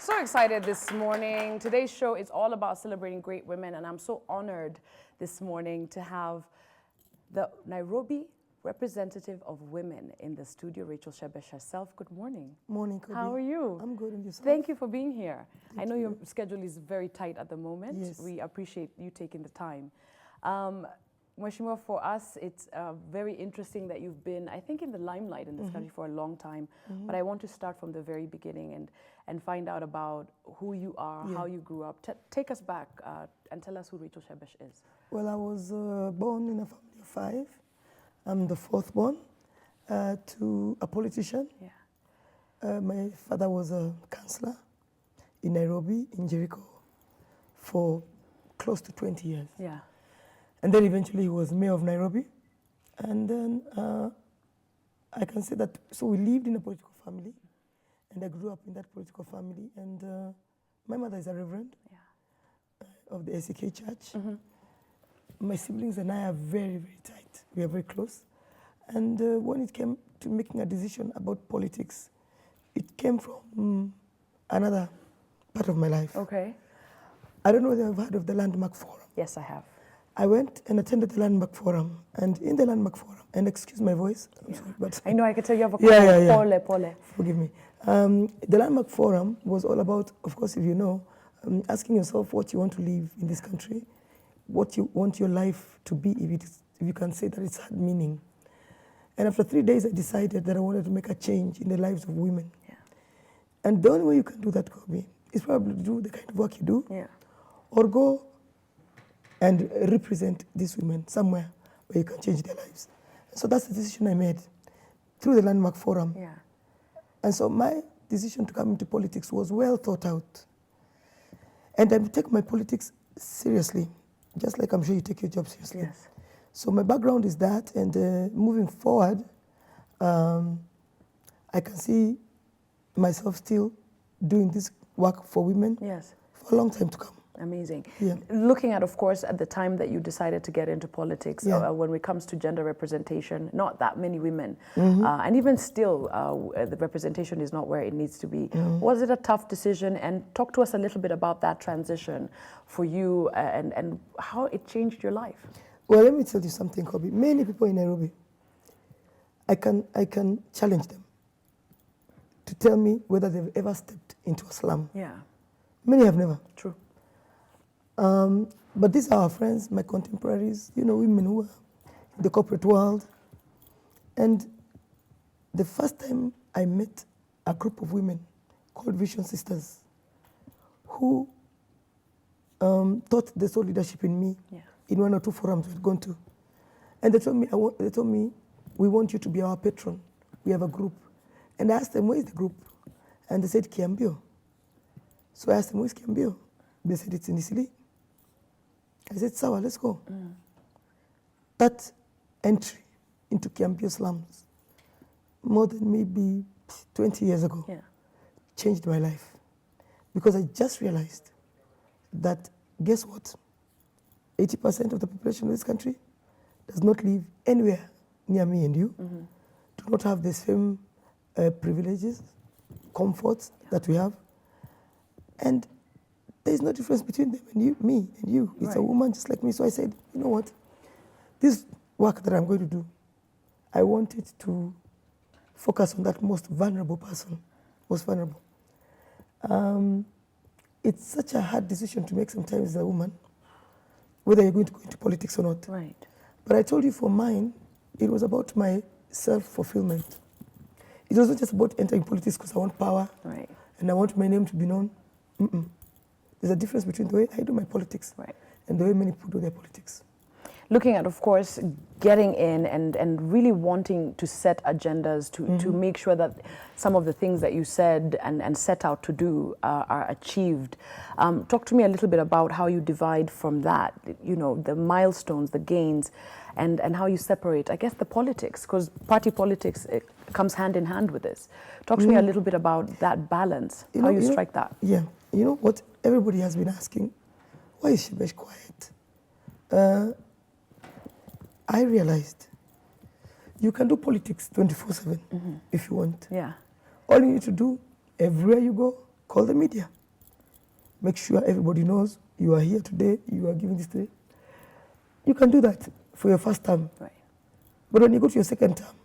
So excited this morning. Today's show is all about celebrating great women, and I'm so honored this morning to have the Nairobi representative of women in the studio, Rachel Shebesh herself. Good morning. Morning, Kobe. How are you? I'm good, and yourself? Thank you for being here. Thank I know you. your schedule is very tight at the moment. Yes. We appreciate you taking the time. Mheshimiwa, for us, it's very interesting that you've been, I think, in the limelight in this country for a long time. But I want to start from the very beginning and find out about who you are, how you grew up. Take us back and tell us who Rachel Shebesh is. Well, I was born in a family of 5. I'm the 4th born to a politician. Yeah. My father was a councillor in Nairobi, in Jericho, for close to 20 years. Yeah. And then eventually he was mayor of Nairobi. And then I can say that, so we lived in a political family, and I grew up in that political family. And my mother is a reverend of the ACK Church. My siblings and I are very, very tight. We are very close. And when it came to making a decision about politics, it came from another part of my life. Okay. I don't know whether you've heard of the Landmark Forum. Yes, I have. I went and attended the Landmark Forum, and in the Landmark Forum, and excuse my voice, I'm sorry, but I know I can tell you have a Pole. Forgive me. The Landmark Forum was all about, of course, if you know, asking yourself what you want to live in this country, what you want your life to be, if you can say that it's had meaning. And after 3 days, I decided that I wanted to make a change in the lives of women. Yeah. And the only way you can do that, Kobe, is probably to do the kind of work you do, or go and represent these women somewhere where you can change their lives. So that's the decision I made through the Landmark Forum. Yeah. And so my decision to come into politics was well thought out. And I take my politics seriously, just like I'm sure you take your job seriously. Yes. So my background is that, and moving forward, I can see myself still doing this work for women for a long time to come. Amazing. Yeah. Looking at, of course, at the time that you decided to get into politics, when it comes to gender representation, not that many women. And even still, the representation is not where it needs to be. Was it a tough decision? And talk to us a little bit about that transition for you and how it changed your life. Well, let me tell you something, Kobe. Many people in Nairobi, I can challenge them to tell me whether they've ever stepped into a slum. Yeah. Many have never. True. But these are our friends, my contemporaries, you know, women who are in the corporate world. And the first time I met a group of women called Vision Sisters, who thought they saw leadership in me in 1 or 2 forums we'd gone to. And they told me, we want you to be our patron. We have a group. And I asked them, where is the group? And they said, Kiambio. So I asked them, where is Kiambio? They said, it's in Isili. I said, Sawa, let's go. That entry into Kiambio slums, more than maybe 20 years ago, changed my life. Because I just realized that, guess what? 80% of the population of this country does not live anywhere near me and you, do not have the same privileges, comforts that we have. And there is no difference between them and you, me and you. It's a woman just like me. So I said, you know what? This work that I'm going to do, I want it to focus on that most vulnerable person, most vulnerable. It's such a hard decision to make sometimes as a woman, whether you're going to go into politics or not. Right. But I told you for mine, it was about my self-fulfillment. It wasn't just about entering politics because I want power and I want my name to be known. There's a difference between the way I do my politics and the way many people do their politics. Looking at, of course, getting in and really wanting to set agendas to make sure that some of the things that you said and set out to do are achieved. Talk to me a little bit about how you divide from that, you know, the milestones, the gains, and how you separate, I guess, the politics, because party politics comes hand in hand with this. Talk to me a little bit about that balance, how you strike that. Yeah, you know what everybody has been asking, why is Shebesh quiet? I realized you can do politics 24/7 if you want. Yeah. All you need to do, everywhere you go, call the media. Make sure everybody knows you are here today, you are giving this today. You can do that for your first term. Right. But when you go to your second term,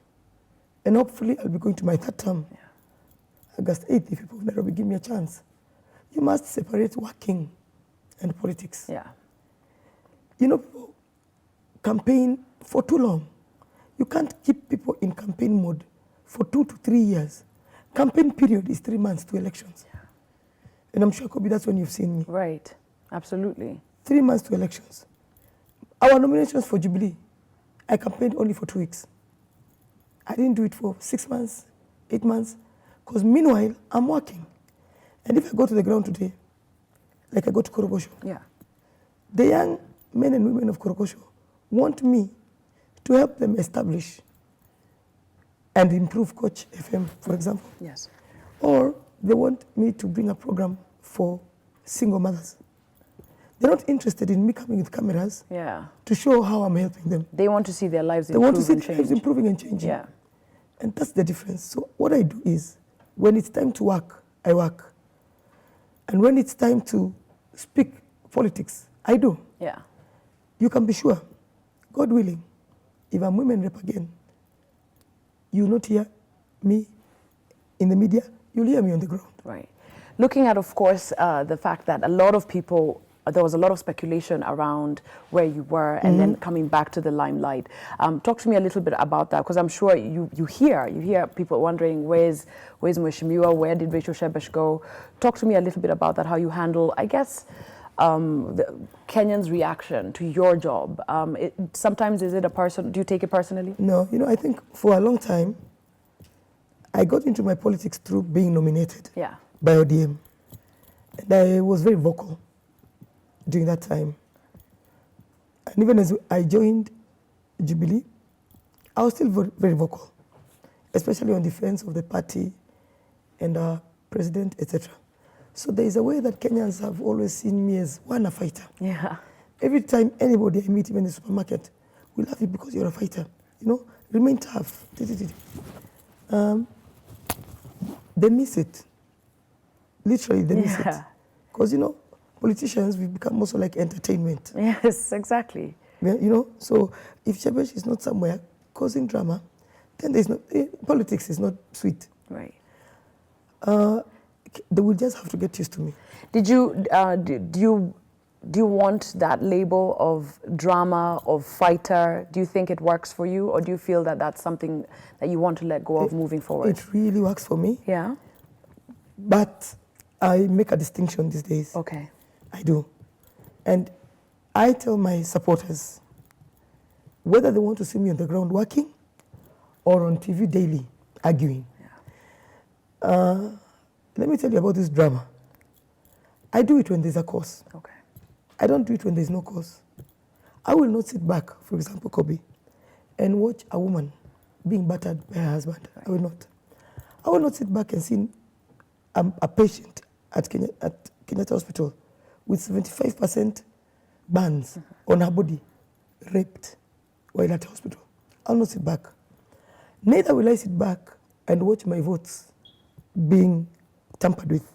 and hopefully I'll be going to my third term, August 8th, if people of Nairobi give me a chance, you must separate working and politics. Yeah. You know, people campaign for too long. You can't keep people in campaign mode for 2 to 3 years. Campaign period is 3 months to elections. Yeah. And I'm sure, Kobe, that's when you've seen me. Right, absolutely. 3 months to elections. Our nominations for Jubilee, I campaigned only for 2 weeks. I didn't do it for 6 months, 8 months, because meanwhile, I'm working. And if I go to the ground today, like I go to Korogosho, the young men and women of Korogosho want me to help them establish and improve Coach FM, for example. Yes. Or they want me to bring a program for single mothers. They're not interested in me coming with cameras to show how I'm helping them. They want to see their lives improve. They want to see their lives improving and changing. Yeah. And that's the difference. So what I do is, when it's time to work, I work. And when it's time to speak politics, I do. Yeah. You can be sure, God willing, if I'm women rep again, you will not hear me in the media, you'll hear me on the ground. Right. Looking at, of course, the fact that a lot of people, there was a lot of speculation around where you were and then coming back to the limelight. Talk to me a little bit about that, because I'm sure you hear people wondering, where's Mheshimiwa, where did Rachel Shebesh go? Talk to me a little bit about that, how you handle, I guess, the Kenyans' reaction to your job. Sometimes is it a person, do you take it personally? No, I think for a long time, I got into my politics through being nominated by ODM. And I was very vocal during that time. And even as I joined Jubilee, I was still very, very vocal, especially on defense of the party and our president, etc. So there is a way that Kenyans have always seen me as a fighter. Yeah. Every time anybody I meet, even in the supermarket, we love you because you're a fighter. Remain tough. They miss it. Literally, they miss it. Because, politicians, we've become also like entertainment. Yes, exactly. So if Shebesh is not somewhere causing drama, then politics is not sweet. Right. They will just have to get used to me. Do you want that label of drama, of fighter? Do you think it works for you, or do you feel that that's something that you want to let go of moving forward? It really works for me. Yeah. But I make a distinction these days. Okay. I do. And I tell my supporters, whether they want to see me on the ground working or on TV daily arguing. Yeah. Let me tell you about this drama. I do it when there's a cause. Okay. I don't do it when there's no cause. I will not sit back, for example, Kobe, and watch a woman being battered by her husband. Right. I will not. I will not sit back and see a patient at Kenyatta Hospital with 75% burns on her body, raped while at hospital. I'll not sit back. Neither will I sit back and watch my votes being tampered with.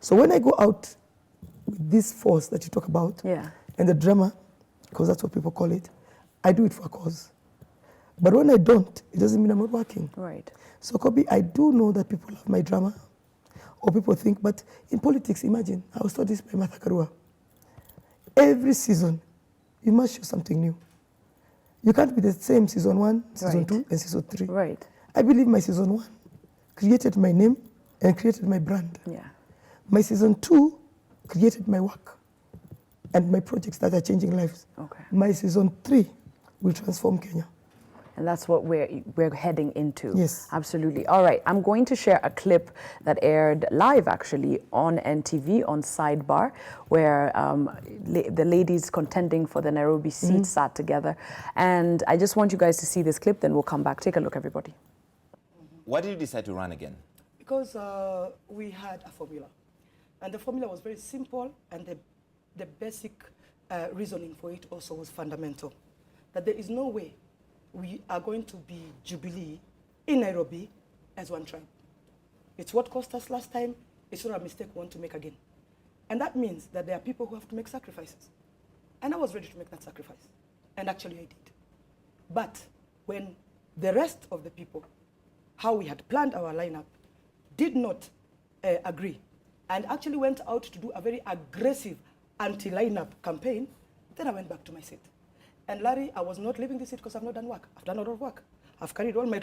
So when I go out with this force that you talk about, and the drama, because that's what people call it, I do it for a cause. But when I don't, it doesn't mean I'm not working. Right. So Kobe, I do know that people love my drama, or people think, but in politics, imagine, I was taught this by Martha Karua. Every season, you must show something new. You can't be the same season 1, season 2, and season 3. Right. I believe my season 1 created my name and created my brand. Yeah. My season 2 created my work and my projects that are changing lives. Okay. My season 3 will transform Kenya. And that's what we're heading into. Yes. Absolutely. All right. I'm going to share a clip that aired live, actually, on NTV, on Sidebar, where the ladies contending for the Nairobi seat sat together. And I just want you guys to see this clip, then we'll come back. Take a look, everybody. Why did you decide to run again? Because we had a formula. And the formula was very simple, and the basic reasoning for it also was fundamental. That there is no way we are going to be Jubilee in Nairobi as one tribe. It's what cost us last time. it's not a mistake we want to make again. And that means that there are people who have to make sacrifices. And I was ready to make that sacrifice. And actually I did. But when the rest of the people, how we had planned our lineup, did not agree, and actually went out to do a very aggressive anti-lineup campaign, then I went back to my seat. And Larry, I was not leaving the seat because I've not done work. I've done a lot of work. I've carried all my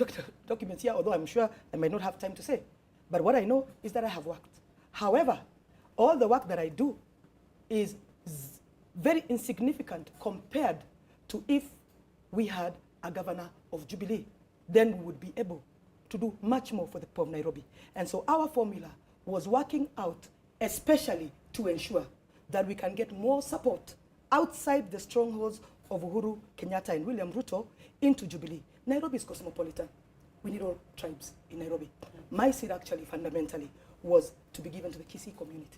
documents here, although I'm sure I might not have time to say. But what I know is that I have worked. However, all the work that I do is very insignificant compared to if we had a governor of Jubilee. Then we would be able to do much more for the people of Nairobi. And so our formula was working out, especially to ensure that we can get more support outside the strongholds of Uhuru Kenyatta and William Ruto into Jubilee. Nairobi is cosmopolitan. We need all tribes in Nairobi. My seat actually fundamentally was to be given to the Kisii community,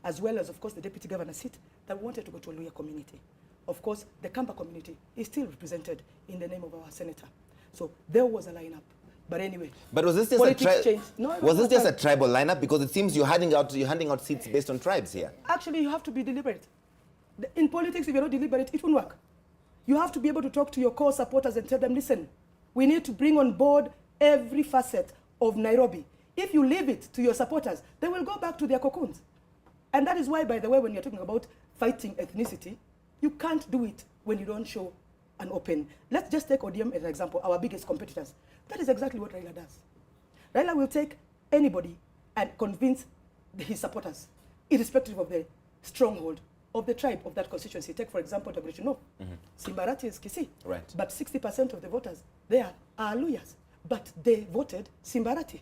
as well as, of course, the deputy governor's seat that we wanted to go to a Luhya community. Of course, the Kamba community is still represented in the name of our senator. So there was a lineup. But anyway, but was this just a tribal lineup? Because it seems you're handing out seats based on tribes here. Actually, you have to be deliberate. In politics, if you're not deliberate, it won't work. You have to be able to talk to your core supporters and tell them, listen, we need to bring on board every facet of Nairobi. If you leave it to your supporters, they will go back to their cocoons. And that is why, by the way, when you're talking about fighting ethnicity, you can't do it when you don't show an open. Let's just take ODM as an example, our biggest competitors. That is exactly what Raila does. Raila will take anybody and convince his supporters, irrespective of the stronghold of the tribe of that constituency. Take, for example, Dagoretti North. Simbarati is Kisii. Right. But 60% of the voters there are Luyas. But they voted Simbarati.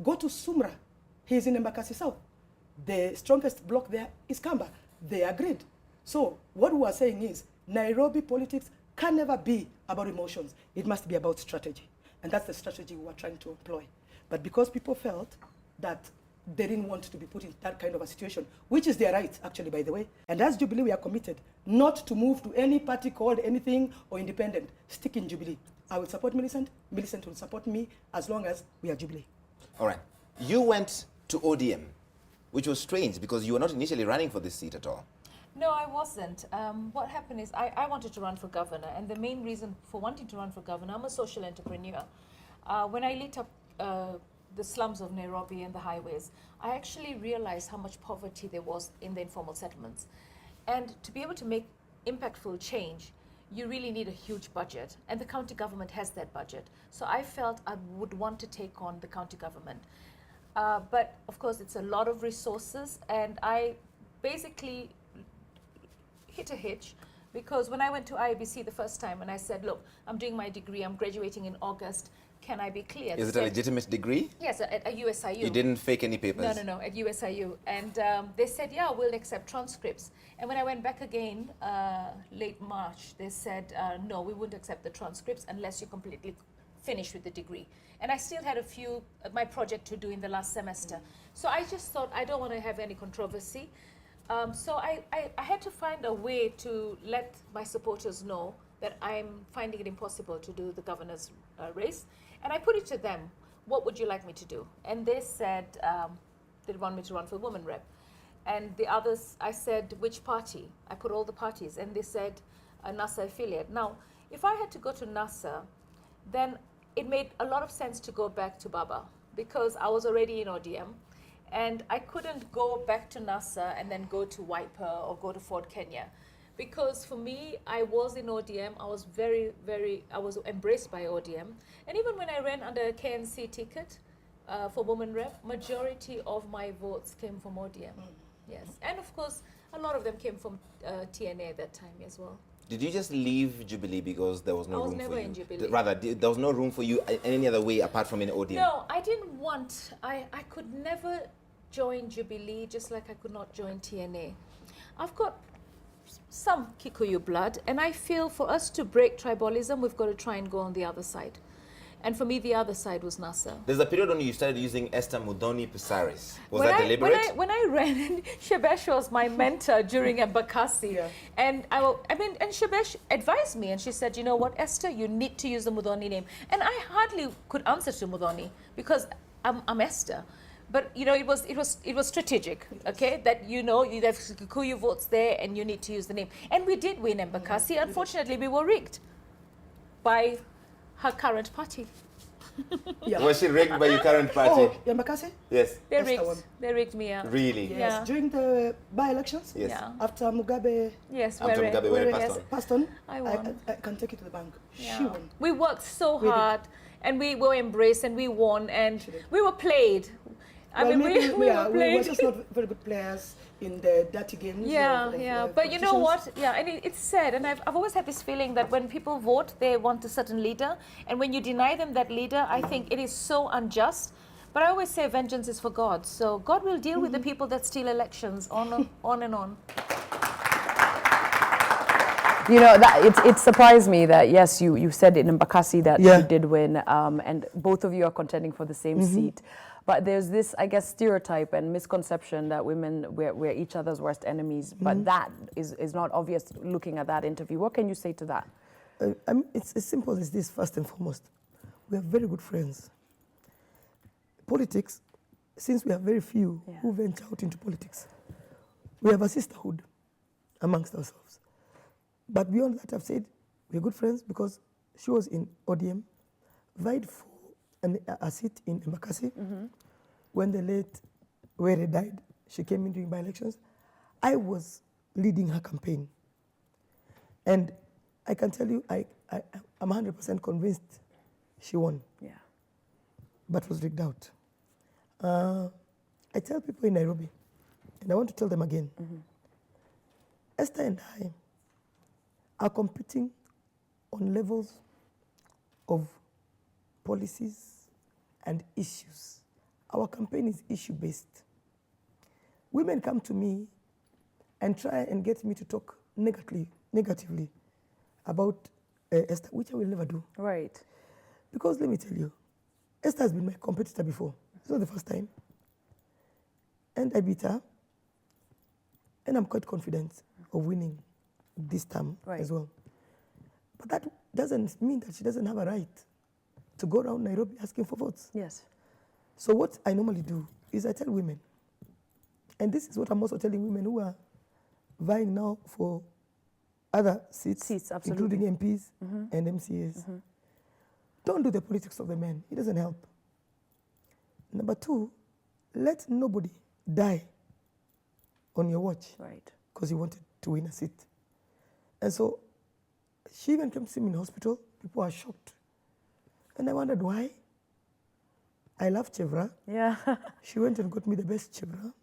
Go to Sumra. He is in Embakasi South. The strongest bloc there is Kamba. They agreed. So what we are saying is Nairobi politics can never be about emotions. It must be about strategy. And that's the strategy we are trying to employ. But because people felt that they didn't want to be put in that kind of a situation, which is their right, actually, by the way. And as Jubilee, we are committed not to move to any party called anything or independent. Stick in Jubilee. I will support Millicent. Millicent will support me as long as we are Jubilee. All right. You went to ODM, which was strange because you were not initially running for this seat at all. No, I wasn't. What happened is I wanted to run for governor, and the main reason for wanting to run for governor, I'm a social entrepreneur. When I lit up the slums of Nairobi and the highways, I actually realized how much poverty there was in the informal settlements. And to be able to make impactful change, you really need a huge budget, and the county government has that budget. So I felt I would want to take on the county government. But of course, it's a lot of resources, and I basically hit a hitch because when I went to IABC the first time and I said, look, I'm doing my degree, I'm graduating in August, can I be cleared? Is it a legitimate degree? Yes, at USIU. You didn't fake any papers? No, at USIU. And they said, yeah, we'll accept transcripts. And when I went back again, late March, they said, no, we wouldn't accept the transcripts unless you completely finish with the degree. And I still had a few, my project to do in the last semester. So I just thought, I don't want to have any controversy. So I had to find a way to let my supporters know that I'm finding it impossible to do the governor's race. And I put it to them, what would you like me to do? And they said they'd want me to run for women rep. And the others, I said, which party? I put all the parties, and they said a NASA affiliate. Now, if I had to go to NASA, then it made a lot of sense to go back to Baba because I was already in ODM. And I couldn't go back to NASA and then go to Wiper or go to Ford Kenya. Because for me, I was in ODM, I was I was embraced by ODM. And even when I ran under a KNC ticket for women rep, majority of my votes came from ODM. Yes, and of course, a lot of them came from TNA at that time as well. Did you just leave Jubilee because there was no room for you? I was never in Jubilee. Rather, there was no room for you in any other way apart from in ODM? No, I didn't want, I could never join Jubilee just like I could not join TNA. I've got some Kikuyu blood, and I feel for us to break tribalism, we've got to try and go on the other side. And for me, the other side was NASA. There's a period when you started using Esther Muthoni Pisaris. Was that deliberate? When I ran, Shebesh was my mentor during Embakasi. Yeah. And and Shebesh advised me, and she said, you know what, Esther, you need to use the Muthoni name. And I hardly could answer to Muthoni because I'm Esther. But you know, it was strategic, okay? That you know, you have Kikuyu votes there, and you need to use the name. And we did win Embakasi. Unfortunately, we were rigged by her current party. Yeah. Was she rigged by your current party? Oh, Yambakasi? Yes. They That's the rigged. one. They rigged me out. Really? Yes. Yeah. During the by-elections? Yes. Yeah. After Mugabe Yes. After where- Mugabe where- passed yes. on. passed on, I won. I can take it to the bank. Yeah. She won. We worked so We did. hard, and we were embraced, and we won, and She did. we were played. I Well, mean, maybe we were we were played. just not very good players in the dirty games. Yeah, of yeah. But you know politicians. what? Yeah, and it's sad. And I've always had this feeling that when people vote, they want a certain leader. And when you deny them that leader, I think it is so unjust. But I always say vengeance is for God. So God will deal with the people that steal elections on and on. You know, that it surprised me that, yes, you said in Mbakasi that Yeah. you did win, and both of you are contending for the same seat. But there's this, I guess, stereotype and misconception that women, we're each other's worst enemies. But that is not obvious looking at that interview. What can you say to that? It's as simple as this, first and foremost. We are very good friends. Politics, since we are very few Yeah. who venture out into politics, we have a sisterhood amongst ourselves. But beyond that, I've said we're good friends because she was in ODM, vied for a seat in Embakasi. When the late Were died, she came in during by-elections. I was leading her campaign. And I can tell you, I'm 100% convinced she won, Yeah. but was rigged out. I tell people in Nairobi, and I want to tell them again, Esther and I are competing on levels of policies and issues. Our campaign is issue-based. Women come to me and try and get me to talk negatively about Esther, which I will never do. Right. Because let me tell you, Esther has been my competitor before. It's not the first time. And I beat her. And I'm quite confident of winning this term Right. as well. But that doesn't mean that she doesn't have a right to go around Nairobi asking for votes. Yes. So what I normally do is I tell women, and this is what I'm also telling women who are vying now for other seats, Seats, absolutely. including MPs and MCAs. Don't do the politics of the men. It doesn't help. Number two, let nobody die on your watch Right. because you wanted to win a seat. And so she even came to see me in hospital. People are shocked. And I wondered why. I love Chevra. Yeah. She went and got me the best Chevra.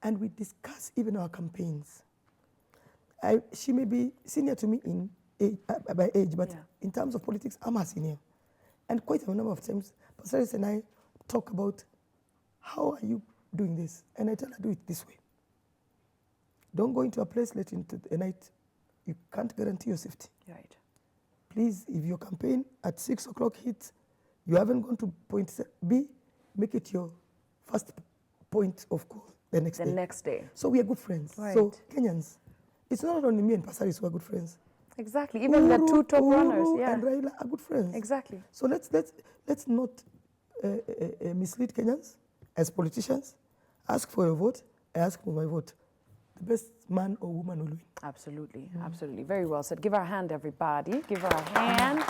And we discussed even our campaigns. She may be senior to me in age, by age, but Yeah. in terms of politics, I'm her senior. And quite a number of times, Pastor Alice and I talk about how are you doing this? And I tell her, do it this way. Don't go into a place late into the night. You can't guarantee your safety. Right. Please, if your campaign at 6 o'clock hits, you haven't gone to point B, make it your first point of call the next The day. next day. So we are good friends. So Right. Kenyans, it's not only me and Pasaris who are good friends. Exactly. Even the two top runners. Uhuru Yeah. and Raila are good friends. Exactly. So let's not mislead Kenyans as politicians. Ask for your vote. I ask for my vote. The best man or woman will win. Absolutely, absolutely. Very well said. Give her a hand, everybody. Give her a hand.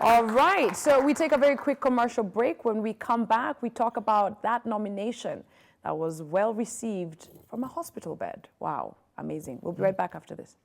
All right, so we take a very quick commercial break. When we come back, we talk about that nomination that was well received from a hospital bed. Wow, amazing. We'll be right back after this.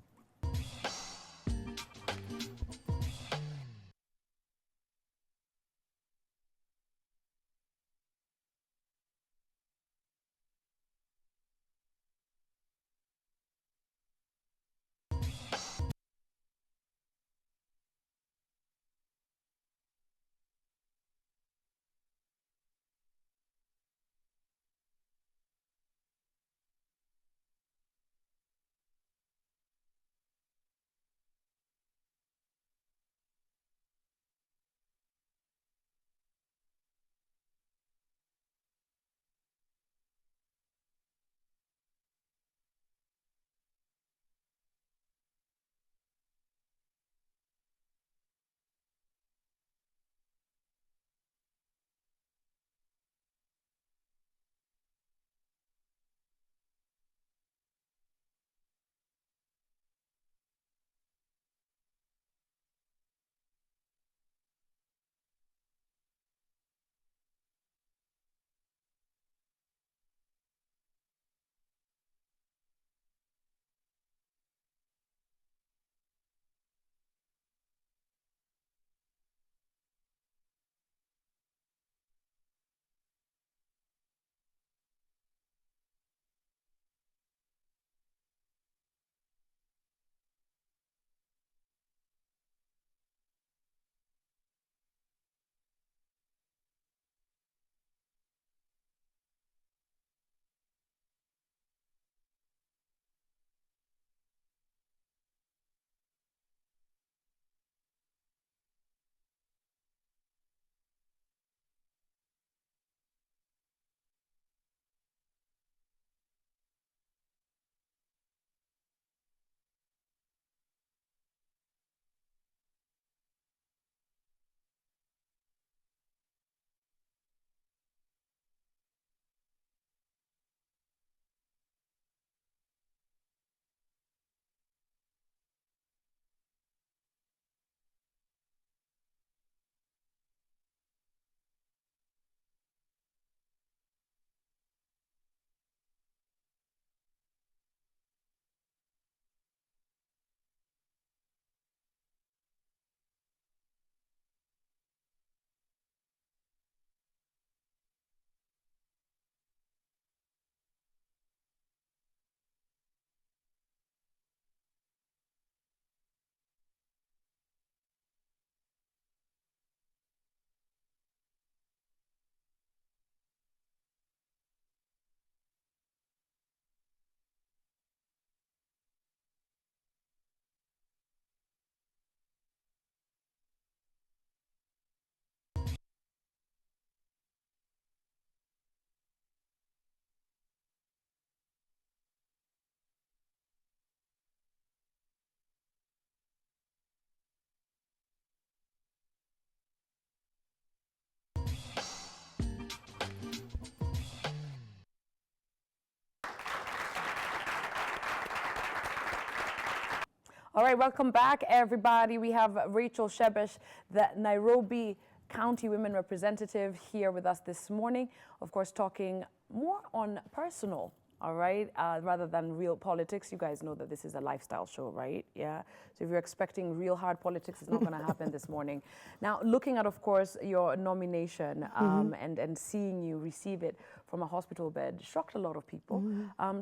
All right, welcome back, everybody. We have Rachel Shebesh, the Nairobi County Women Representative, here with us this morning. Of course, talking more on personal, all right, rather than real politics. You guys know that this is a lifestyle show, right? Yeah. So if you're expecting real hard politics, it's not going to happen this morning. Now, looking at, of course, your nomination and seeing you receive it from a hospital bed shocked a lot of people.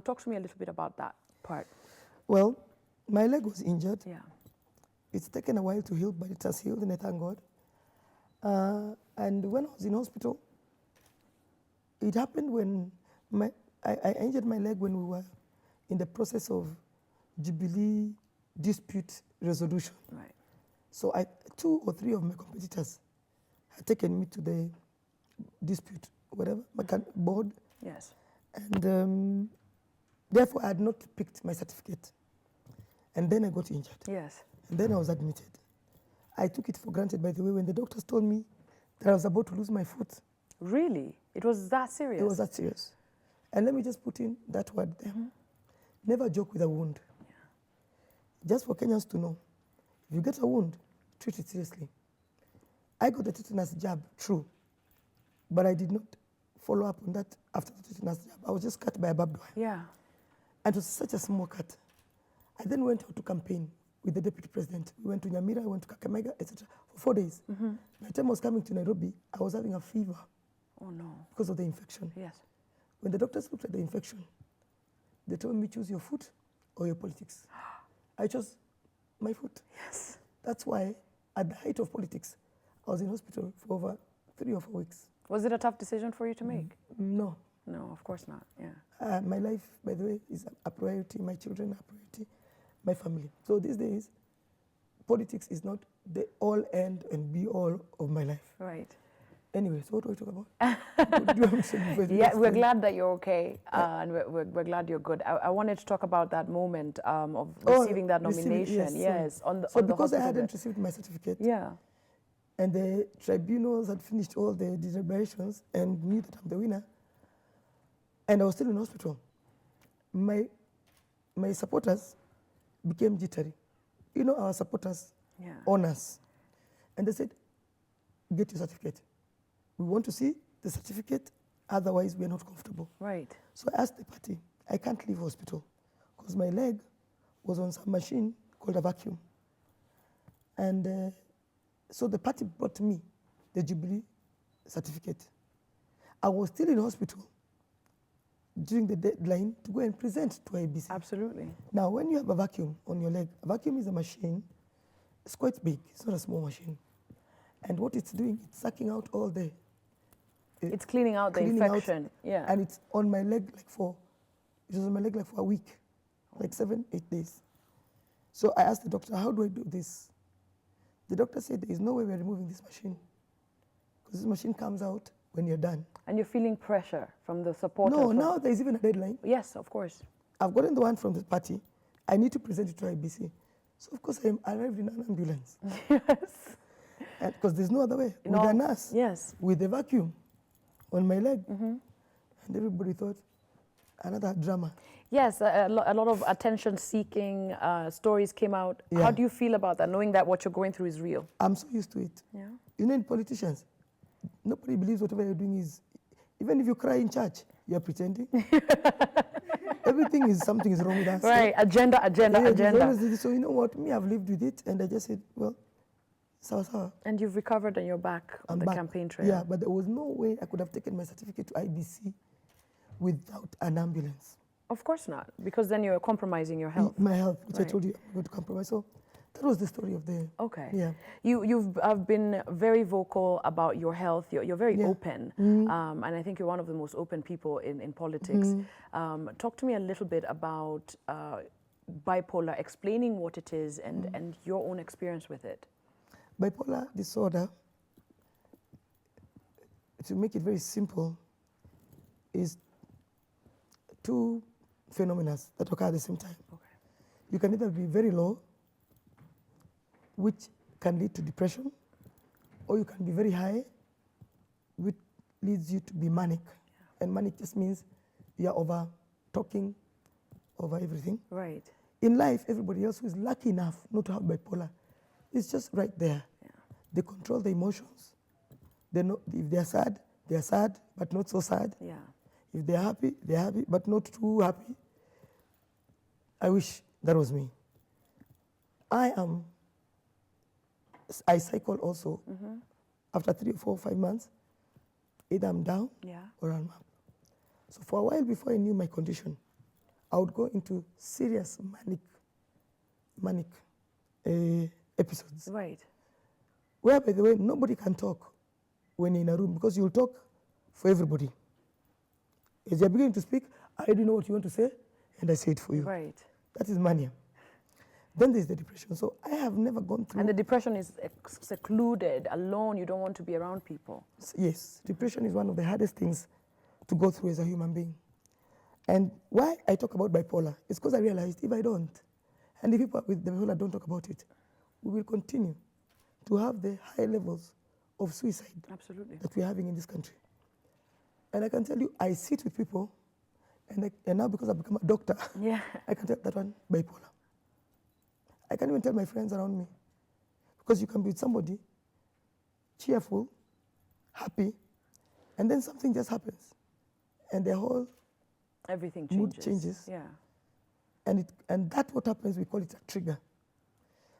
Talk to me a little bit about that part. Well, my leg was injured. Yeah. It's taken a while to heal, but it has healed, and I thank God. And when I was in hospital, it happened when I injured my leg when we were in the process of Jubilee dispute resolution. Right. So 2 or 3 of my competitors had taken me to the dispute, whatever, board. Yes. And therefore, I had not picked my certificate. And then I got injured. Yes. And then I was admitted. I took it for granted, by the way, when the doctors told me that I was about to lose my foot. Really? It was that serious? It was that serious. And let me just put in that word there. Never joke with a wound. Yeah. Just for Kenyans to know, if you get a wound, treat it seriously. I got a tetanus jab, true, but I did not follow up on that after the tetanus jab. I was just cut by a barbed wire. Yeah. And it was such a small cut. I then went out to campaign with the deputy president. We went to Nyamira, I went to Kakamega, etc. for 4 days. By the time I was coming to Nairobi, I was having a fever. Oh, no. Because of the infection. Yes. When the doctors looked at the infection, they told me, choose your foot or your politics. I chose my foot. Yes. That's why, at the height of politics, I was in hospital for over 3 or 4 weeks. Was it a tough decision for you to make? No. No, of course not. Yeah. My life, by the way, is a priority. My children are a priority. My family. So these days, politics is not the all end and be all of my life. Right. Anyway, so what do we talk about? What do you want to say before the Yeah, next we're thing? glad that you're okay, and we're glad you're good. I wanted to talk about that moment of receiving that nomination. Yes. On the so on the because I hospital hadn't bed. received my certificate, Yeah. and the tribunals had finished all the deliberations and knew that I'm the winner, and I was still in hospital, my supporters became jittery. You know, our supporters Yeah. on us. And they said, get your certificate. We want to see the certificate, otherwise we are not comfortable. Right. So I asked the party, I can't leave hospital because my leg was on some machine called a vacuum. And so the party brought me the Jubilee certificate. I was still in hospital during the deadline to go and present to IBC. Absolutely. Now, when you have a vacuum on your leg, a vacuum is a machine, it's quite big, it's not a small machine. And what it's doing, it's sucking out all the... It's cleaning out the infection. Yeah. And it's on my leg it was on my leg like for a week, like 7, 8 days. So I asked the doctor, how do I do this? The doctor said, there is no way we're removing this machine because this machine comes out when you're done. And you're feeling pressure from the supporters. No, now there's even a deadline. Yes, of course. I've gotten the one from the party. I need to present it to IBC. So of course I arrived in an ambulance. Yes. Because there's no other way. In with all- a nurse. yes. With a vacuum on my leg. And everybody thought, another drama. Yes, a lot of attention-seeking stories came out. Yeah. How do you feel about that, knowing that what you're going through is real? I'm so used to it. Yeah. You know, in politicians, nobody believes whatever you're doing is, even if you cry in church, you're pretending. Everything something is wrong with us. Right, agenda. Yeah, so you know what, me, I've lived with it, and I just said, well, sawa. And you've recovered and you're back on I'm the back. campaign trail. Yeah, but there was no way I could have taken my certificate to IBC without an ambulance. Of course not, because then you're compromising your health. My health, which I Right. told you I'm going to compromise. So that was the story of the... Okay. Yeah. You've been very vocal about your health. You're very Yeah. open, and I think you're one of the most open people in politics. Talk to me a little bit about bipolar, explaining what it is and your own experience with it. Bipolar disorder, to make it very simple, is 2 phenomena that occur at the same time. Okay. You can either be very low, which can lead to depression, or you can be very high, which leads you to be manic. And manic just means you're over talking, over everything. Right. in life, everybody else who is lucky enough not to have bipolar, it's just right there. Yeah. They control the emotions. They know if they are sad, but not so sad. Yeah. If they're happy, but not too happy. I wish that was me. I cycle also. After 3, 4, 5 months, either I'm down Yeah. or I'm up. So for a while before I knew my condition, I would go into serious manic episodes. Right. Where, by the way, nobody can talk when you're in a room because you'll talk for everybody. As you're beginning to speak, I already know what you want to say, and I say it for you. Right. That is mania. Then there's the depression. So I have never gone through. And the depression is secluded, alone. You don't want to be around people. Yes, depression is one of the hardest things to go through as a human being. And why I talk about bipolar is because I realized if I don't, and if people with bipolar don't talk about it, we will continue to have the high levels of suicide Absolutely. that we're having in this country. And I can tell you, I sit with people, and now because I've become a doctor, Yeah. I can tell that one bipolar. I can't even tell my friends around me. Because you can be with somebody, cheerful, happy, and then something just happens. And their whole Everything mood changes. changes. Yeah. And that's what happens, we call it a trigger.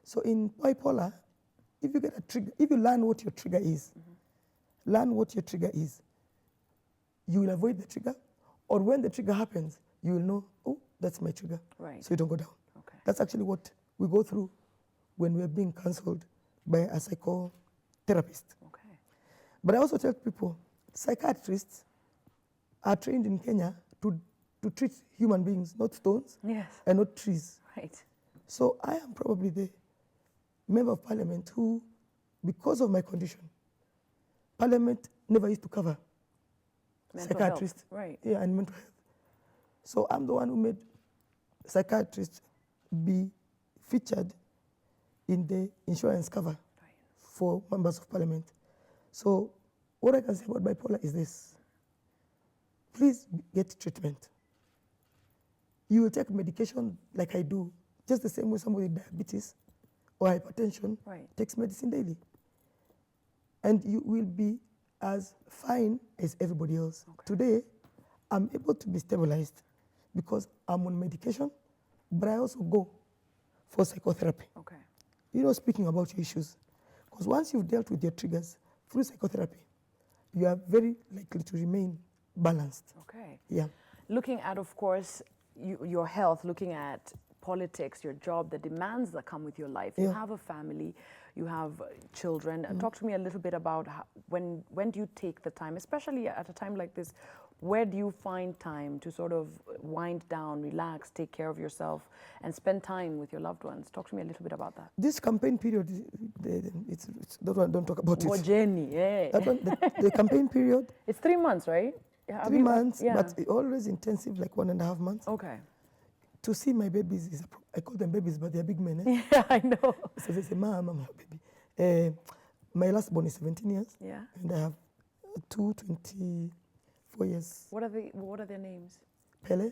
So in bipolar, if you get a trigger, if you learn what your trigger is, you will avoid the trigger, or when the trigger happens, you will know, oh, that's my trigger. Right. So you don't go down. Okay. That's actually what we go through when we're being counseled by a psychotherapist. Okay. But I also tell people, psychiatrists are trained in Kenya to treat human beings, not stones Yes. and not trees. Right. So I am probably the member of parliament who, because of my condition, parliament never used to cover Mental psychiatrists. health. Right. Yeah, and mental health. So I'm the one who made psychiatrists be featured in the insurance cover Right. for members of parliament. So what I can say about bipolar is this. Please get treatment. You will take medication like I do, just the same way somebody with diabetes or hypertension Right. takes medicine daily. And you will be as fine as everybody else. Okay. Today, I'm able to be stabilized because I'm on medication, but I also go for psychotherapy. Okay. You know, speaking about your issues. Because once you've dealt with your triggers through psychotherapy, you are very likely to remain balanced. Okay. Yeah. Looking at, of course, your health, looking at politics, your job, the demands that come with your life. You Yeah. have a family, you have children. Talk to me a little bit about when do you take the time, especially at a time like this, where do you find time to sort of wind down, relax, take care of yourself, and spend time with your loved ones? Talk to me a little bit about that. This campaign period, it's don't talk about What it. journey, yeah. That one, the campaign period, It's 3 months, right? Have 3 you- months, yeah. but always intensive, like 1.5 months. Okay. To see my babies is I call them babies, but they're big men. Eh? Yeah, I know. So they say, Mama, baby. My last born is 17 years, Yeah. and I have 24 years. What are their names? Pele,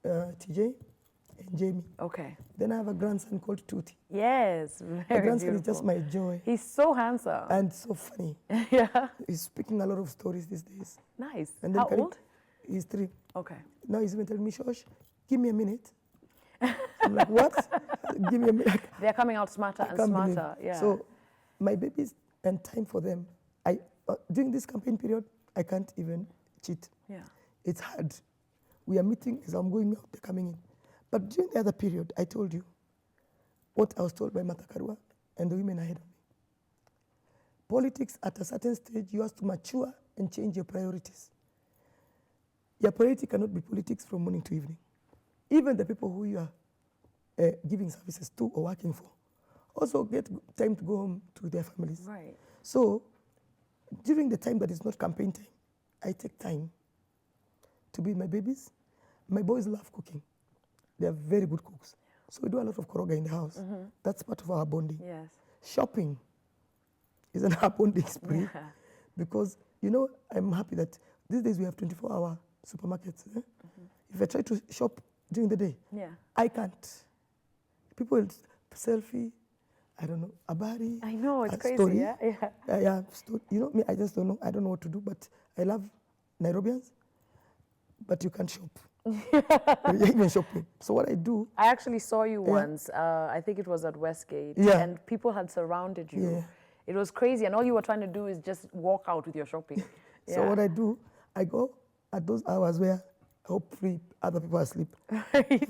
TJ, and Jamie. Okay. Then I have a grandson called Tuti. Yes, My very grandson is just beautiful. my joy He's so handsome. and so funny. Yeah. He's speaking a lot of stories these days. Nice. And How can old? He's 3. Okay. Now he's even telling me, Shosh, give me a minute. I'm like, what? Give me a minute. They're coming out smarter and Can't believe. smarter. Yeah. So my babies and time for them, during this campaign period, I can't even cheat. yeah. It's hard. We are meeting as I'm going out, they're coming in. But during the other period, I told you what I was told by Martha Karua and the women ahead of me. Politics, at a certain stage, you have to mature and change your priorities. Your priority cannot be politics from morning to evening. Even the people who you are giving services to or working for also get time to go home to their families. Right. So during the time that is not campaign time, I take time to be with my babies. My boys love cooking. They are very good cooks. So we do a lot of koroga in the house. That's part of our bonding. Yes. Shopping is an bonding spree Yeah. because, you know, I'm happy that these days we have 24-hour supermarkets. Eh? If I try to shop during the day. Yeah. I can't. People selfie, I don't know, abari. I know, it's crazy, story. yeah? Yeah. Yeah, you know me, I just don't know. I don't know what to do, but I love Nairobians, but you can't shop. You're even shopping. So what I do, I actually saw you Yeah. once. I think it was at Westgate. Yeah. And people had surrounded you. Yeah. It was crazy. And all you were trying to do is just walk out with your shopping. so what I do, I go at those hours where hopefully other people are asleep. Right.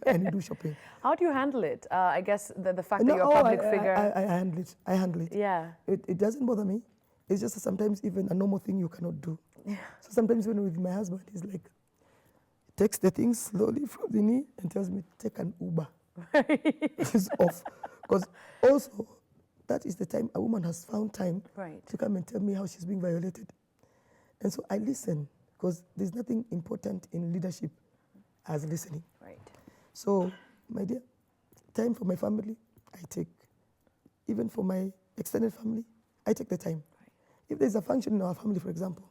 And we do shopping. How do you handle it? I guess the fact No, that you're a public I figure. handle it. I handle it. Yeah. It doesn't bother me. It's just sometimes even a normal thing you cannot do. Yeah. So sometimes when with my husband, he's like, takes the thing slowly from the knee and tells me, take an Uber. It's off. Because also, that is the time a woman has found time Right. to come and tell me how she's being violated. And so I listen, because there's nothing important in leadership as listening. Right. So, my dear, time for my family, I take. Even for my extended family, I take the time. Right. If there's a function in our family, for example,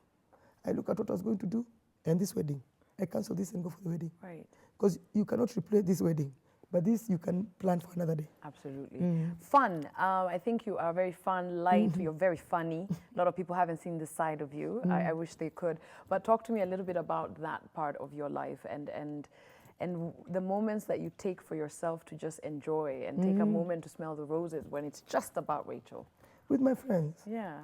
I look at what I was going to do and this wedding. I cancel this and go for the wedding. Right. Because you cannot replay this wedding, but this you can plan for another day. Absolutely. Fun. I think you are very fun, light. You're very funny. A lot of people haven't seen this side of you. I wish they could. But talk to me a little bit about that part of your life and the moments that you take for yourself to just enjoy and take a moment to smell the roses when it's just about Rachel. With my friends, Yeah.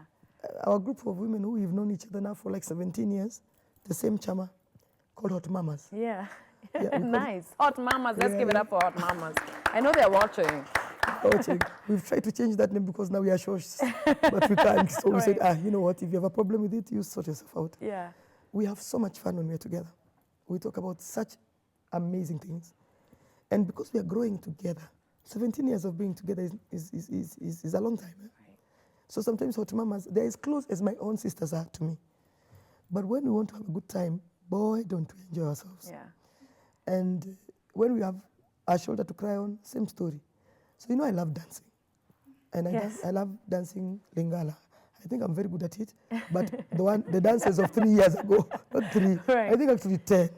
our group of women who we've known each other now for like 17 years, the same chama, called Hot Mamas. Yeah. Yeah, we call Nice. Hot mamas. Let's Yeah, give it up for hot mamas. I know they're watching. We've tried to change that name because now we are shosh, but we can't. So we said, you know what, if you have a problem with it, you sort yourself out. Yeah. We have so much fun when we're together. We talk about such amazing things. And because we are growing together, 17 years of being together is a long time. Eh? Right. So sometimes Hot Mamas, they're as close as my own sisters are to me. But when we want to have a good time, boy, don't we enjoy ourselves. Yeah. And when we have a shoulder to cry on, same story. So you know I love dancing. And I love dancing Lingala. I think I'm very good at it. But the dances of 3 years ago, not 3, Right. I think actually 10.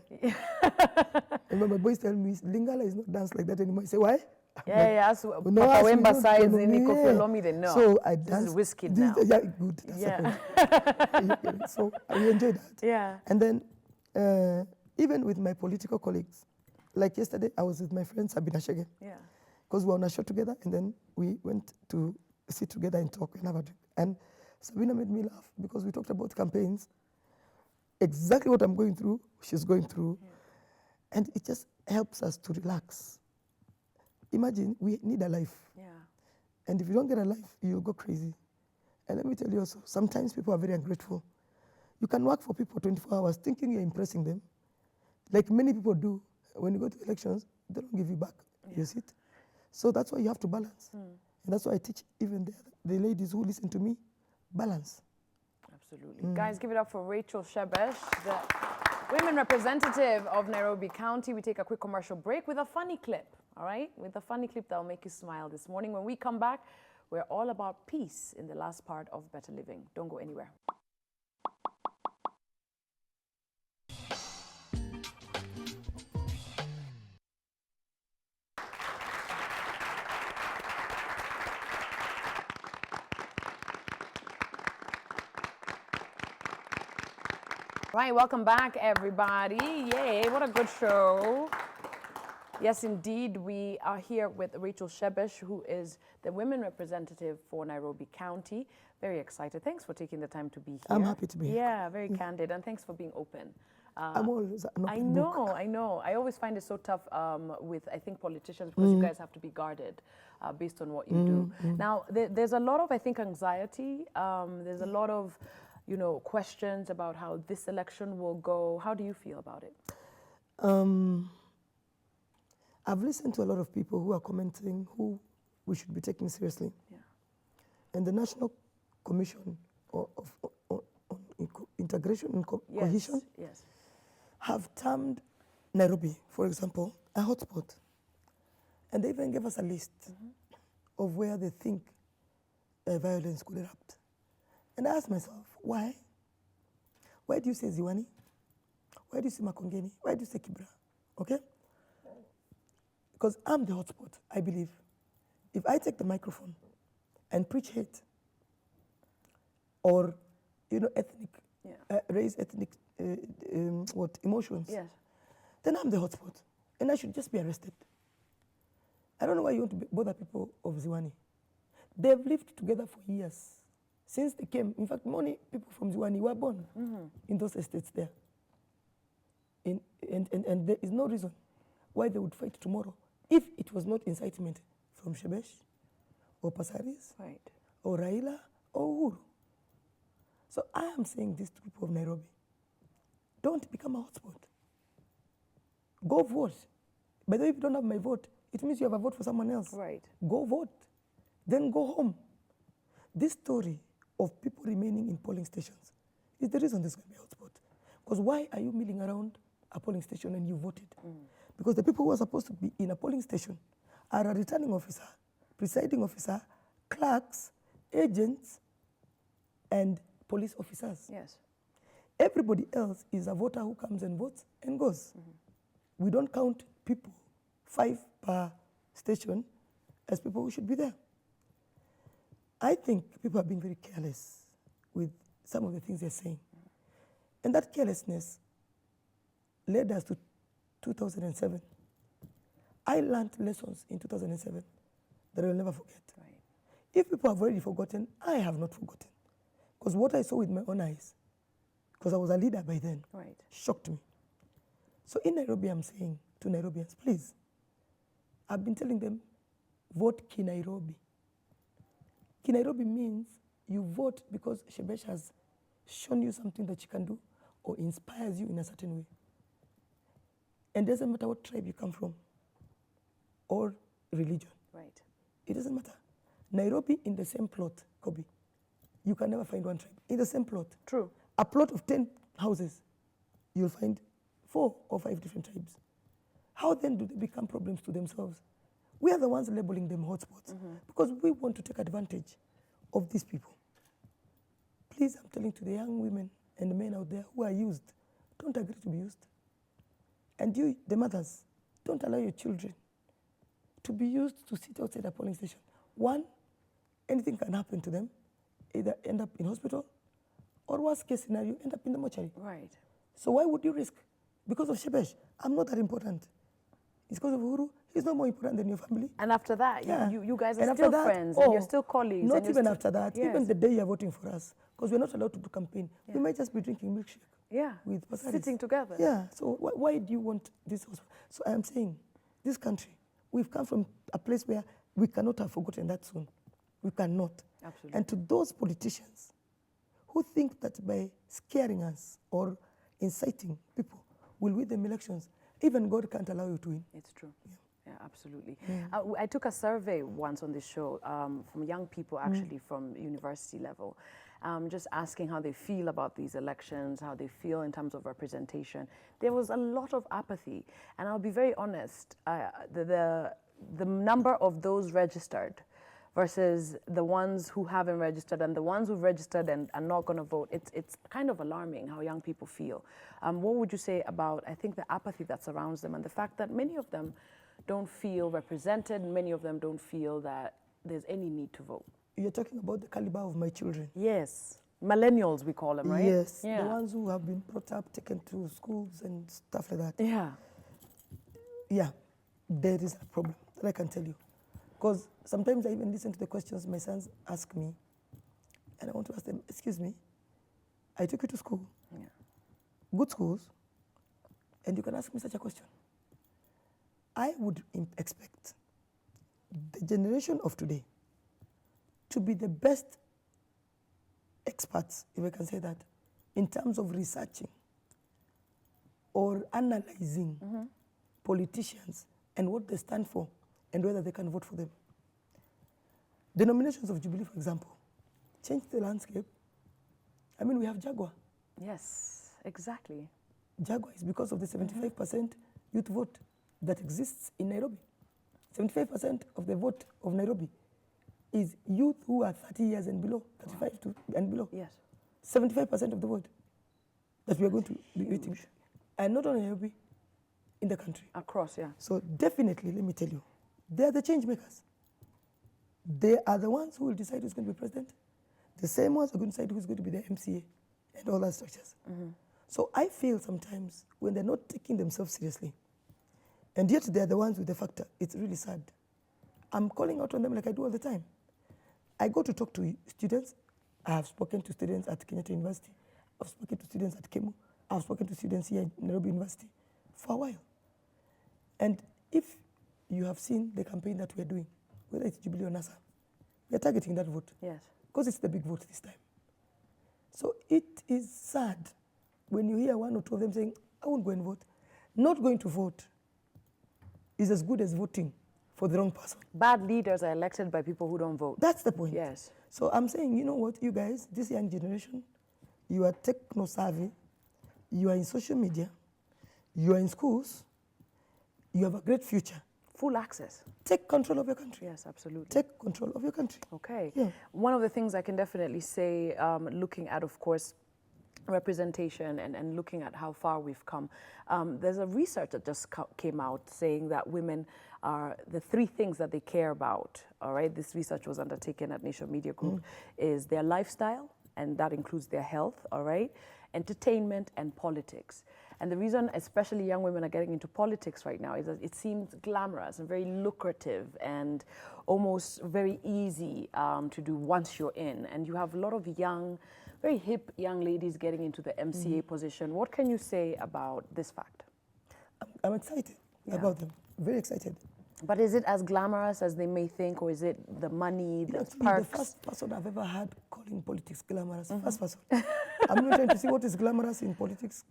And when my boys tell me, Lingala is not dance like that anymore, I say, why? Yeah. So No, Papa actually, Wemba no, sides no, in yeah. Ikofi they know. So I This dance. is whiskey now. Yeah, good. That's the point. So we enjoy that. Yeah. And then even with my political colleagues, like yesterday, I was with my friend Sabina Shege. Yeah. Because we were on a show together, and then we went to sit together and talk and have a drink. And Sabina made me laugh because we talked about campaigns. Exactly what I'm going through, she's going through. Yeah. And it just helps us to relax. Imagine, we need a life. Yeah. And if you don't get a life, you'll go crazy. And let me tell you also, sometimes people are very ungrateful. You can work for people 24 hours thinking you're impressing them. Like many people do. When you go to elections, they don't give you back your seat. So that's why you have to balance. And that's why I teach even the ladies who listen to me, balance. Absolutely. Guys, give it up for Rachel Shebesh, the women representative of Nairobi County. We take a quick commercial break with a funny clip, all right? With a funny clip that will make you smile this morning. When we come back, we're all about peace in the last part of Better Living. Don't go anywhere. Right, welcome back, everybody. Yay, what a good show. Yes, indeed, we are here with Rachel Shebesh, who is the women representative for Nairobi County. Very excited. Thanks for taking the time to be here. I'm happy to be here. Yeah, very candid, and thanks for being open. I'm always an open I book. know. I always find it so tough with, I think, politicians because you guys have to be guarded based on what you do. Now, there's a lot of, I think, anxiety. There's a lot of, questions about how this election will go. How do you feel about it? I've listened to a lot of people who are commenting who we should be taking seriously. Yeah. And the National Commission on Integration and Cohesion have termed Nairobi, for example, a hotspot. And they even gave us a list of where they think violence could erupt. And I asked myself, why? Why do you say Ziwani? Why do you say Makongeni? Why do you say Kibra? Okay? Because I'm the hotspot, I believe. If I take the microphone and preach hate or, ethnic, raise ethnic, emotions, Yes. then I'm the hotspot. And I should just be arrested. I don't know why you want to bother people of Ziwani. They've lived together for years. Since they came, in fact, many people from Ziwani were born in those estates there. And there is no reason why they would fight tomorrow if it was not incitement from Shebesh or Pasaris Right. or Raila or Uhuru. So I am saying this to people of Nairobi. Don't become a hotspot. Go vote. By the way, if you don't have my vote, it means you have a vote for someone else. Right. Go vote. Then go home. This story of people remaining in polling stations is the reason there's going to be a hotspot. Because why are you milling around a polling station and you voted? Because the people who are supposed to be in a polling station are a returning officer, presiding officer, clerks, agents, and police officers. Yes. Everybody else is a voter who comes and votes and goes. We don't count people, 5 per station, as people who should be there. I think people are being very careless with some of the things they're saying. And that carelessness led us to 2007. I learned lessons in 2007 that I will never forget. Right. If people have already forgotten, I have not forgotten. Because what I saw with my own eyes, because I was a leader by then, Right. shocked me. So in Nairobi, I'm saying to Nairobians, please, I've been telling them, vote Kinairobi. Kinairobi means you vote because Shebesh has shown you something that you can do or inspires you in a certain way. And it doesn't matter what tribe you come from or religion. Right. It doesn't matter. Nairobi in the same plot, Kobe, you can never find one tribe. In the same plot. True. A plot of 10 houses, you'll find 4 or 5 different tribes. How then do they become problems to themselves? We are the ones labeling them hotspots because we want to take advantage of these people. Please, I'm telling to the young women and the men out there who are used, don't agree to be used. And you, the mothers, don't allow your children to be used to sit outside a polling station. One, anything can happen to them, either end up in hospital or worst case scenario, end up in the mortuary. Right. So why would you risk? Because of Shebesh, I'm not that important. It's because of Uhuru, he's no more important than your family. And after that, Yeah. you guys And are after still that, friends and you're still colleagues. Not and you're even still- after that, Yes. even the day you're voting for us, because we're not allowed to do campaign. We might just be drinking milkshake. Yeah. With Pasaris. Sitting together. Yeah, so why do you want this? So I'm saying, this country, we've come from a place where we cannot have forgotten that soon. We cannot. Absolutely. And to those politicians who think that by scaring us or inciting people will win them elections, even God can't allow you to win. It's true. Yeah. Yeah, absolutely. I took a survey once on this show from young people, actually from university level, just asking how they feel about these elections, how they feel in terms of representation. There was a lot of apathy, and I'll be very honest. The number of those registered versus the ones who haven't registered and the ones who've registered and are not going to vote, it's kind of alarming how young people feel. What would you say about, I think, the apathy that surrounds them and the fact that many of them don't feel represented, many of them don't feel that there's any need to vote? You're talking about the caliber of my children. Yes. Millennials, we call them, right? Yes, Yeah. the ones who have been brought up, taken to schools and stuff like that. Yeah. Yeah, there is a problem that I can tell you. Because sometimes I even listen to the questions my sons ask me, and I want to ask them, excuse me, I took you to school, Yeah. good schools, and you can ask me such a question. I would expect the generation of today to be the best experts, if I can say that, in terms of researching or analyzing politicians and what they stand for and whether they can vote for them. The nominations of Jubilee, for example, changed the landscape. I mean, we have Jaguar. Yes, exactly. Jaguar is because of the 75% youth vote that exists in Nairobi. 75% of the vote of Nairobi is youth who are 30 years and below, 35 and below. Yes. 75% of the vote that we are going to be eating. And not only Nairobi, in the country. Across, yeah. So definitely, let me tell you, they are the change makers. They are the ones who will decide who's going to be president. The same ones are going to decide who's going to be the MCA and all that structures. So I feel sometimes when they're not taking themselves seriously, and yet they're the ones with the factor, it's really sad. I'm calling out on them like I do all the time. I go to talk to students. I have spoken to students at Kenyatta University. I've spoken to students at Kemu. I've spoken to students here at Nairobi University for a while. And if you have seen the campaign that we're doing, whether it's Jubilee or NASA, we're targeting that vote. Yes. Because it's the big vote this time. So it is sad when you hear one or two of them saying, I won't go and vote. Not going to vote is as good as voting for the wrong person. Bad leaders are elected by people who don't vote. That's the point. Yes. So I'm saying, you know what, you guys, this young generation, you are techno-savvy, you are in social media, you are in schools, you have a great future. Full access. Take control of your country. Yes, absolutely. Take control of your country. Okay. Yeah. One of the things I can definitely say, looking at, of course, representation and looking at how far we've come, there's a research that just came out saying that women are the three things that they care about. All right. This research was undertaken at Nation Media Group, is their lifestyle, and that includes their health. All right. Entertainment and politics. And the reason especially young women are getting into politics right now is that it seems glamorous and very lucrative and almost very easy to do once you're in. And you have a lot of young, very hip young ladies getting into the MCA position. What can you say about this fact? I'm excited about them, very excited. But is it as glamorous as they may think, or is it the money, the Actually, perks? the first person I've ever had calling politics glamorous, first person. I'm not trying to see what is glamorous in politics.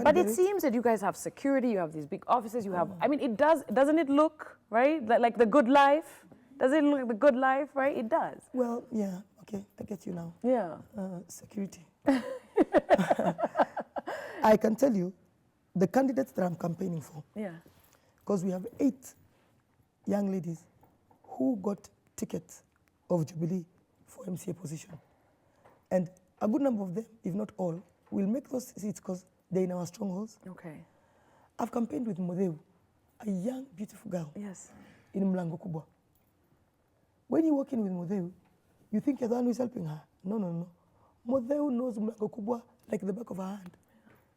But it seems that you guys have security, you have these big offices, you have, I mean, doesn't it look, right, like the good life? Does it look like the good life, right? It does. Well, yeah, okay, I get you now. Yeah. Security. I can tell you the candidates that I'm campaigning for, Yeah. because we have 8 young ladies who got tickets of Jubilee for MCA position. And a good number of them, if not all, will make those seats because they're in our strongholds. Okay. I've campaigned with Modeu, a young, beautiful girl Yes. in Mlango Kubwa. When you walk in with Modeu, you think you're the one who's helping her. No, no, no. Modeu knows Mlango Kubwa like the back of her hand.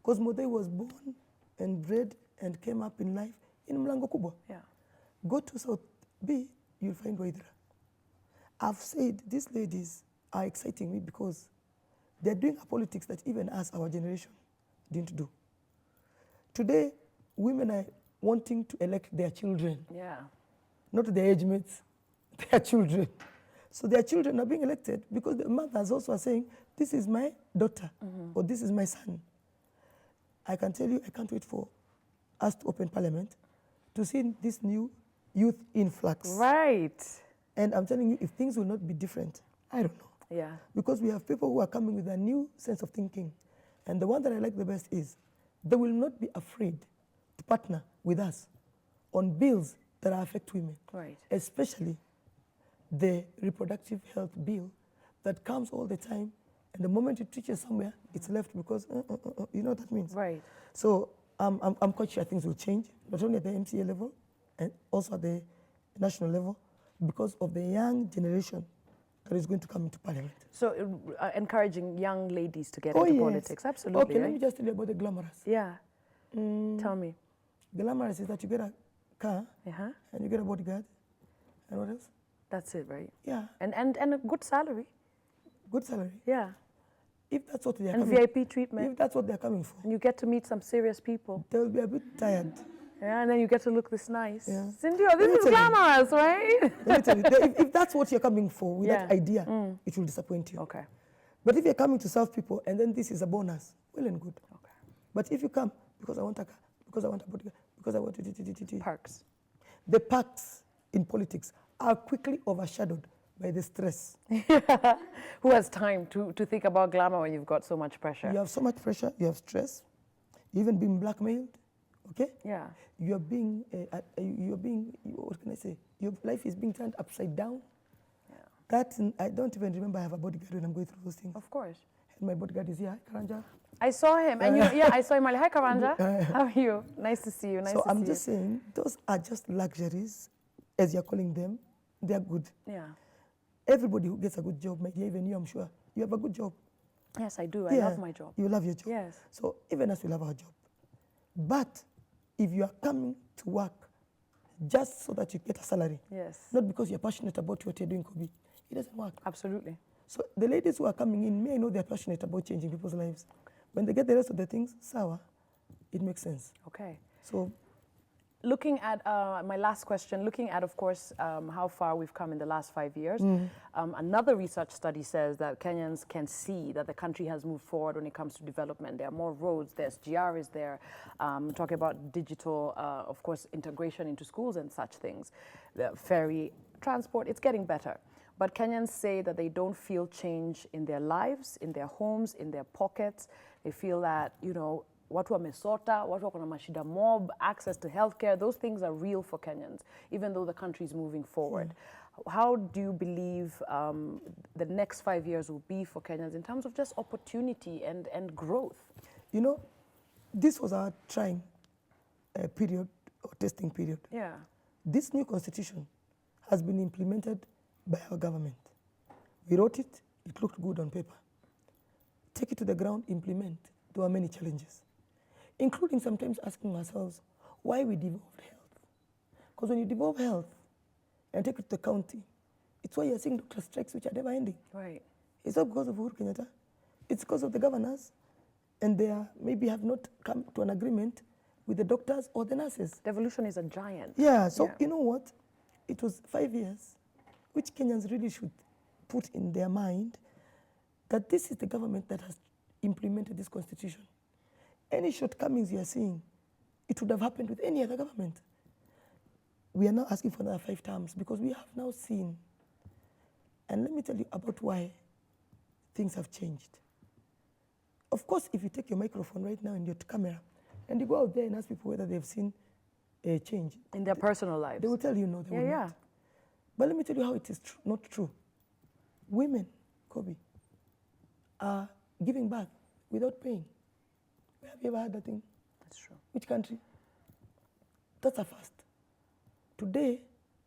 Because Modeu was born and bred and came up in life in Mlango Kubwa. Yeah. Go to South B, you'll find Waidra. I've said these ladies are exciting me because they're doing a politics that even us, our generation, didn't do. Today, women are wanting to elect their children, Yeah. not their age mates, their children. So their children are being elected because the mothers also are saying, this is my daughter or this is my son. I can tell you, I can't wait for us to open parliament to see this new youth influx. Right. And I'm telling you, if things will not be different, I don't know. Yeah. Because we have people who are coming with a new sense of thinking. And the one that I like the best is they will not be afraid to partner with us on bills that affect women. Right. Especially the reproductive health bill that comes all the time. And the moment it reaches somewhere, it's left because, you know what that means? Right. So I'm quite sure things will change, not only at the MCA level, and also at the national level, because of the young generation that is going to come into parliament. So encouraging young ladies to get Oh, into yes. politics. Absolutely. Okay, let right? me just tell you about the glamorous. Yeah. Tell me. Glamorous is that you get a car Uh-huh. and you get a bodyguard. And what else? That's it, right? Yeah, And a good salary. good salary. Yeah. If that's what they're And coming VIP treatment. if that's what they're coming for, And you get to meet some serious people. they will be a bit tired. Yeah, and then you get to look this nice. Yeah. Cynthia, Let me this is tell you. glamorous, right? Let me tell you, if that's what you're coming for with that Yeah. idea, it will disappoint you. Okay. But if you're coming to serve people and then this is a bonus, well and good. Okay. But if you come because I want a car, because I want a bodyguard, because I want Perks. the perks in politics are quickly overshadowed by the stress. Who has time to think about glamour when you've got so much pressure? You have so much pressure, you have stress, you're even being blackmailed, okay? Yeah. You're being, what can I say? Your life is being turned upside down. Yeah. That, I don't even remember I have a bodyguard when I'm going through those things. Of course. My bodyguard is here. Hi, Karanja. I saw him, and I saw him. Hi, Karanja. How are you? Nice to see you. Nice So to I'm see you. just saying, those are just luxuries, as you're calling them. They're good. Yeah. Everybody who gets a good job, my dear, even you, I'm sure, you have a good job. Yes, I do. I love my job. You love your job. Yes. So even us, we love our job. But if you are coming to work just so that you get a salary, Yes. not because you're passionate about what you're doing, Kobe, it doesn't work. Absolutely. So the ladies who are coming in may know they're passionate about changing people's lives. When they get the rest of the things, sour, it makes sense. Okay. So Looking at my last question, looking at, of course, how far we've come in the last 5 years, another research study says that Kenyans can see that the country has moved forward when it comes to development. There are more roads, there's GR is there, talking about digital, of course, integration into schools and such things. The ferry transport, it's getting better. But Kenyans say that they don't feel change in their lives, in their homes, in their pockets. They feel that, you know, watu wamesota, watu wako na mashida mob, access to healthcare, those things are real for Kenyans, even though the country is moving forward. How do you believe the next 5 years will be for Kenyans in terms of just opportunity and growth? You know, this was our trying period or testing period. Yeah. This new constitution has been implemented by our government. We wrote it, it looked good on paper. Take it to the ground, implement. There are many challenges, including sometimes asking ourselves why we devolved health. Because when you devolve health and take it to the county, it's why you're seeing doctor strikes which are never ending. Right. It's not because of Uhuru Kenyatta. It's because of the governors, and they maybe have not come to an agreement with the doctors or the nurses. Devolution is a giant. Yeah, so you know what? It was 5 years, which Kenyans really should put in their mind that this is the government that has implemented this constitution. Any shortcomings you are seeing, it would have happened with any other government. We are now asking for another 5 terms because we have now seen, and let me tell you about why things have changed. Of course, if you take your microphone right now and your camera, and you go out there and ask people whether they've seen a change In their personal lives. they will tell you no, they will not. But let me tell you how it is not true. Women, Kobe, are giving birth without paying. Have you ever heard that thing? That's true. Which country? That's a first. Today,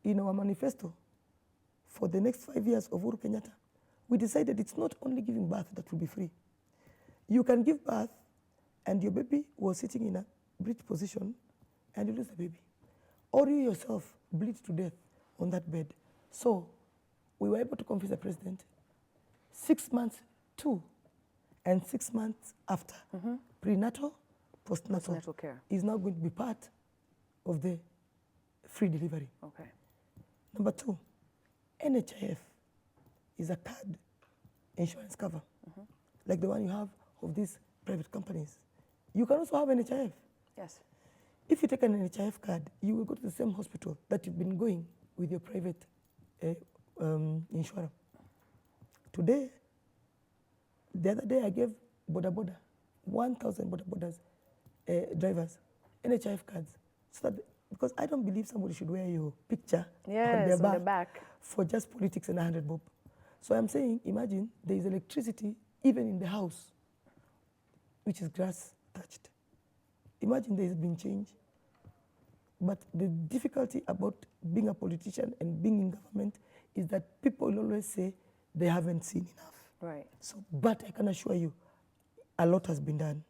in our manifesto for the next 5 years of Uhuru Kenyatta, we decided it's not only giving birth that will be free. You can give birth and your baby was sitting in a breech position and you lose the baby. Or you yourself bleed to death on that bed. So we were able to convince the president 6 months to and 6 months after. Prenatal, postnatal care is now going to be part of the free delivery. Okay. Number 2, NHIF is a card insurance cover, like the one you have of these private companies. You can also have NHIF. Yes. If you take an NHIF card, you will go to the same hospital that you've been going with your private insurer. Today, the other day I gave boda 1,000 boda drivers NHIF cards, so that, because I don't believe somebody should wear your picture on their back for just politics and 100 bob. So I'm saying, imagine there is electricity even in the house, which is grass touched. Imagine there has been change. But the difficulty about being a politician and being in government is that people will always say they haven't seen enough. Right. So, but I can assure you, a lot has been done.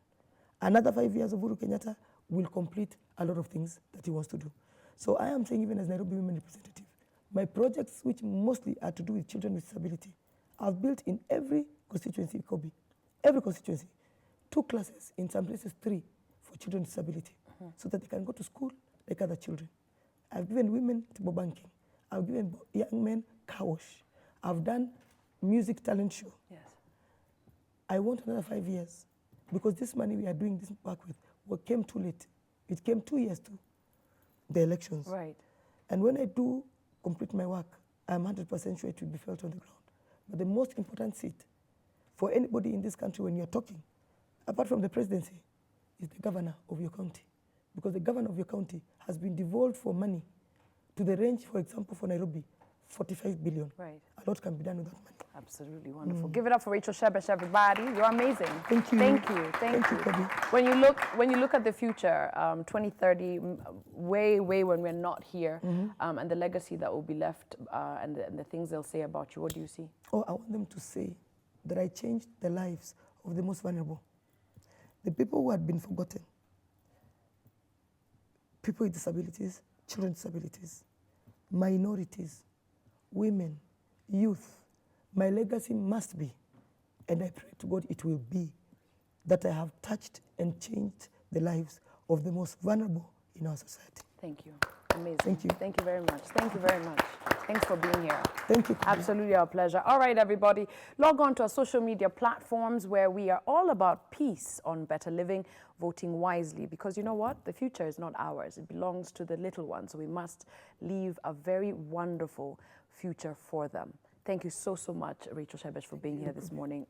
Another 5 years of Uhuru Kenyatta will complete a lot of things that he wants to do. So I am saying, even as Nairobi women representative, my projects, which mostly are to do with children with disability, I've built in every constituency, Kobe, every constituency, 2 classes, in some places 3, for children with disability, so that they can go to school like other children. I've given women table banking. I've given young men car wash. I've done music talent show. Yes. I want another 5 years, because this money we are doing this work with came too late. It came 2 years to the elections. Right. And when I do complete my work, I'm 100% sure it will be felt on the ground. But the most important seat for anybody in this country when you're talking, apart from the presidency, is the governor of your county. Because the governor of your county has been devolved for money to the range, for example, for Nairobi, 45 billion. Right. A lot can be done with that money. Absolutely wonderful. Give it up for Rachel Shebesh, everybody. You're amazing. Thank you. Thank you. Thank you. Kobe. When you look at the future, 2030, way when we're not here, and the legacy that will be left, and the things they'll say about you, what do you see? Oh, I want them to say that I changed the lives of the most vulnerable, the people who had been forgotten, people with disabilities, children with disabilities, minorities, women, youth. My legacy must be, and I pray to God it will be, that I have touched and changed the lives of the most vulnerable in our society. Thank you. Amazing. Thank you. Thank you very much. Thank you very much. Thanks for being here. Thank you. Absolutely our pleasure. All right, everybody. Log on to our social media platforms where we are all about peace on better living, voting wisely. Because you know what? The future is not ours. It belongs to the little ones. So we must leave a very wonderful future for them. Thank you so much, Rachel Shebesh, for being here this morning.